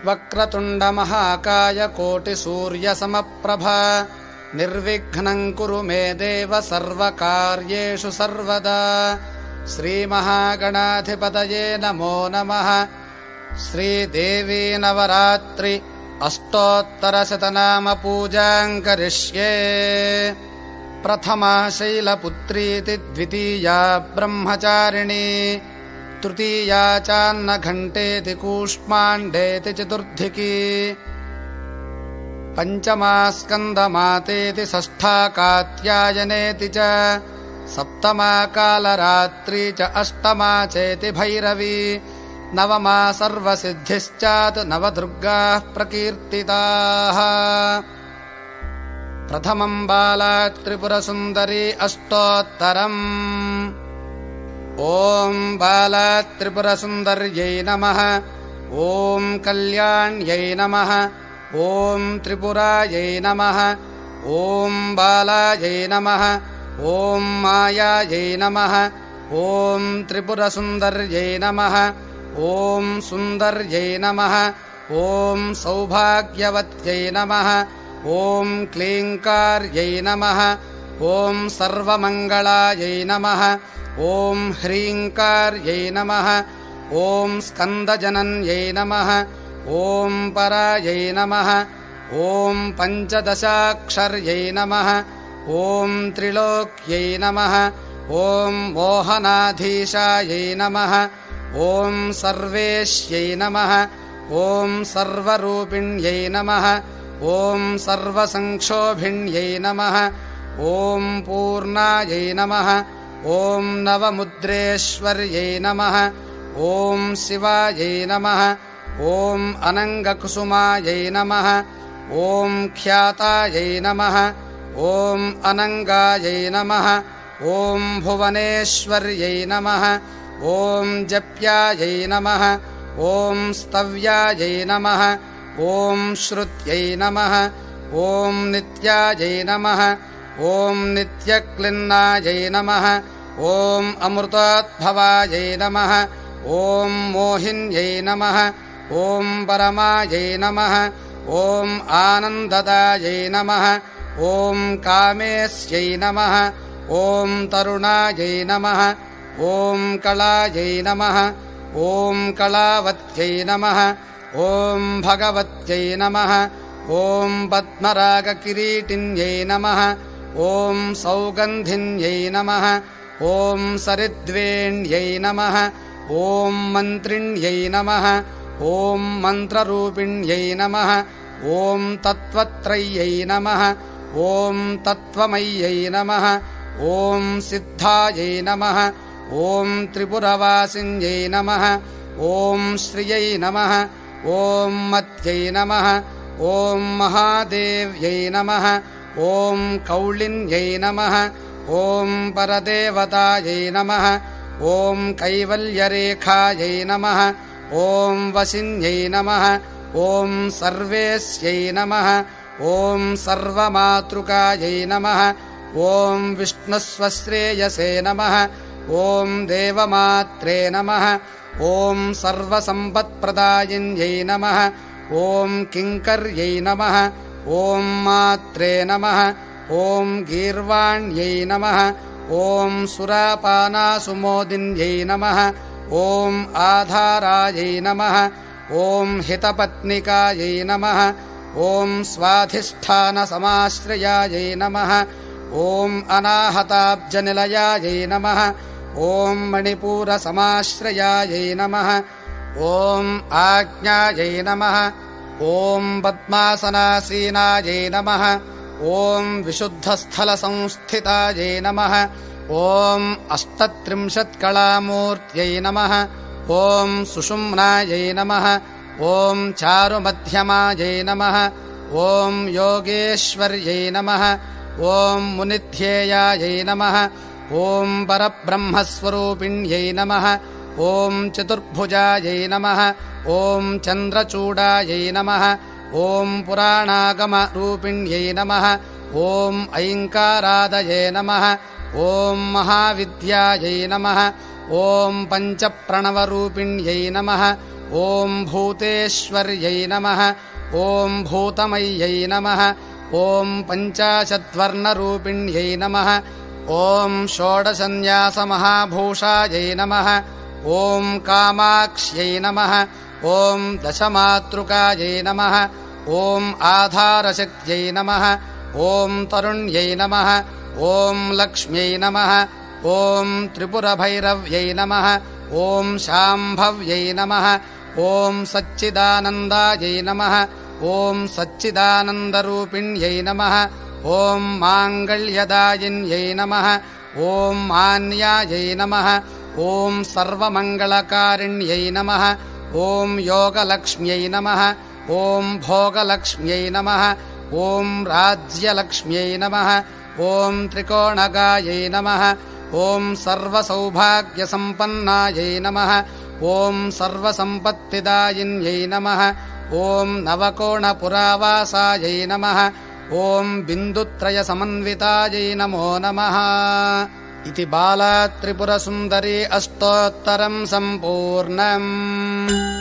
वक्रतुण्डमहाकाय कोटिसूर्यसमप्रभा निर्विघ्नं कुरु मे देव सर्वकार्येषु सर्वदा। श्रीमहागणाधिपतये नमो नमः। श्रीदेवी नवरात्रि अष्टोत्तरशतनाम पूजां करिष्ये। प्रथमा शैलपुत्रीति, द्वितीया ब्रह्मचारिणी, तृतीया चान्नघण्टेति, कूष्माण्डेति चतुर्धिकी, पञ्चमा स्कन्दमातेति, षष्ठा कात्यायनेति च, सप्तमा कालरात्री च, अष्टमा चेति भैरवी, नवमा सर्वसिद्धिश्चात् नवदुर्गाः प्रकीर्तिताः। प्रथमं बाला त्रिपुरसुन्दरी अष्टोत्तरम्। ॐ बाला त्रिपुरसुन्दर्यै नमः। ॐ कल्याण्यै नमः। ॐ त्रिपुरायै नमः। ॐ बालायै नमः। ॐ मायायै नमः। ॐ त्रिपुरसुन्दर्यै नमः। ॐ सुन्दर्यै नमः। ॐ सौभाग्यवत्यै नमः। ॐ क्लीङ्कार्यै नमः। ॐ सर्वमङ्गलायै नमः। ॐ ह्रीङ्कार्यै नमः। ॐ स्कन्दजनन्यै नमः। ॐ परायै नमः। ॐ पञ्चदशाक्षर्यै नमः। ॐ त्रिलोक्यै नमः। ॐ मोहनाधीशायै नमः। ॐ सर्वेश्यै नमः। ॐ सर्वरूपिण्यै नमः। ॐ सर्वसंक्षोभिण्यै नमः। ॐ पूर्णायै नमः। ॐ नवमुद्रेश्वर्यै नमः। ॐ शिवायै नमः। ॐ अनङ्गकुसुमायै नमः। ॐ ख्यातायै नमः। ॐ अनङ्गायै नमः। ॐ भुवनेश्वर्यै नमः। ॐ जप्यायै नमः। ॐ स्तव्यायै नमः। ॐ श्रुत्यै नमः। ॐ नित्यायै नमः। ॐ नित्यक्लिन्नायै नमः। ॐ अमृतोद्भवायै नमः। ॐ मोहिन्यै नमः। ॐ परमायै नमः। ॐ आनन्ददायै नमः। ॐ कामेस्यै नमः। ॐ तरुणायै नमः। ॐ कलायै नमः। ॐ कलावत्यै नमः। ॐ भगवत्यै नमः। ॐ पद्मरागकिरीटिन्यै नमः। ॐ सौगन्धिन्यै नमः। ॐ सरिद्वेण्यै नमः। ॐ मन्त्रिण्यै नमः। ॐ मन्त्ररूपिण्यै नमः। ॐ तत्त्वत्रय्यै नमः। ॐ तत्त्वमय्यै नमः। ॐ सिद्धायै नमः। ॐ त्रिपुरवासिन्यै नमः। ॐ श्रियै नमः। ॐ मत्यै नमः। ॐ महादेव्यै नमः। ॐ कौलिन्यै नमः। ॐ परदेवतायै नमः। ॐ कैवल्यरेखायै नमः। ॐ वसिन्यै नमः। ॐ सर्वेस्यै नमः। ॐ सर्वमातृकायै नमः। ॐ विष्णुस्वश्रेयसे नमः। ॐ देवमात्रे नमः। ॐ सर्वसम्पत्प्रदायिन्यै नमः। ॐ किङ्कर्यै नमः। ॐ मात्रे नमः। ॐ गीर्वाण्यै नमः। ॐ सुरापानासुमोदिन्यै नमः। ॐ आधारायै नमः। ॐ हितपत्निकायै नमः। ॐ स्वाधिष्ठानसमाश्रयायै नमः। ॐ अनाहताब्जनिलयायै नमः। ॐ मणिपूरसमाश्रयायै नमः। ॐ आज्ञायै नमः। ॐ पद्मासनासीनायै नमः। ॐ विशुद्धस्थलसंस्थितायै नमः। ॐ अष्टत्रिंशत्कलामूर्त्यै नमः। ॐ सुषुम्नायै नमः। ॐ चारुमध्यमायै नमः। ॐ योगेश्वर्यै नमः। ॐ मुनिध्येयायै नमः। ॐ परब्रह्मस्वरूपिण्यै नमः। ॐ चतुर्भुजायै नमः। ॐ चन्द्रचूडायै नमः। ॐ पुराणागमरूपिण्यै नमः। ॐ ऐङ्कारादये नमः। ॐ महाविद्यायै नमः। ॐ पञ्चप्रणवरूपिण्यै नमः। ॐ भूतेश्वर्यै नमः ॐ भूतमय्यै नमः ॐ पञ्चाशद्वर्णरूपिण्यै नमः ॐ षोडशन्यासमहाभूषायै नमः ॐ कामाक्ष्यै नमः ॐ दशमातृकायै नमः ॐ आधारशक्त्यै नमः ॐ तरुण्यै नमः ॐ लक्ष्म्यै नमः ॐ त्रिपुरभैरव्यै नमः ॐ शाम्भव्यै नमः ॐ सच्चिदानन्दायै नमः ॐ सच्चिदानन्दरूपिण्यै नमः ॐ माङ्गल्यदायिन्यै नमः ॐ मान्यायै नमः ॐ सर्वमङ्गलकारिण्यै नमः ॐ योगलक्ष्म्यै नमः ॐ भोगलक्ष्म्यै नमः ॐ राज्यलक्ष्म्यै नमः ॐ त्रिकोणगायै नमः ॐ सर्वसौभाग्यसम्पन्नायै नमः ॐ सर्वसम्पत्तिदायिन्यै नमः ॐ नवकोणपुरावासायै नमः ॐ बिन्दुत्रयसमन्वितायै नमो नमः इति बालात्रिपुरसुन्दरी अष्टोत्तरं सम्पूर्णम्।